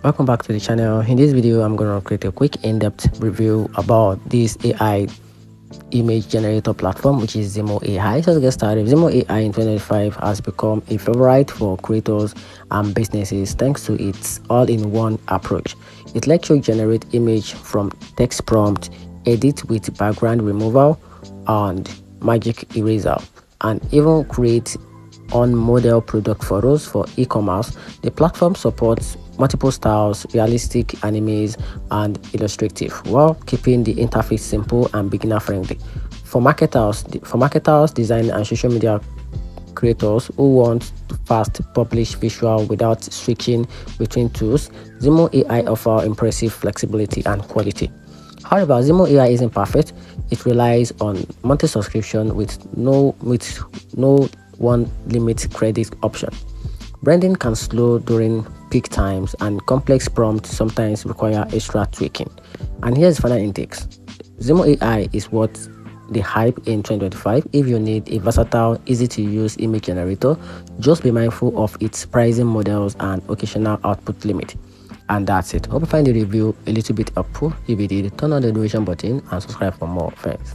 Welcome back to the channel. In this video, I'm going to create a quick in-depth review about this AI image generator platform, which is ZMO AI. So to get started, ZMO AI in 2025 has become a favorite for creators and businesses thanks to its all-in-one approach. It lets you generate image from text prompt, edit with background removal and magic eraser, and even create on model product photos for e-commerce. The platform supports multiple styles, realistic animes, and illustrative, while keeping the interface simple and beginner friendly. For marketers, design and social media creators who want to fast publish visual without switching between tools, ZMO AI offers impressive flexibility and quality. However, ZMO AI isn't perfect. It relies on monthly subscription with no one limit credit option. Branding can slow during peak times, and complex prompts sometimes require extra tweaking. And here's final intakes. ZMO AI is worth the hype in 2025. If you need a versatile, easy-to-use image generator, just be mindful of its pricing models and occasional output limit. And that's it. Hope you find the review a little bit helpful. If you did, turn on the notification button and subscribe for more. Thanks.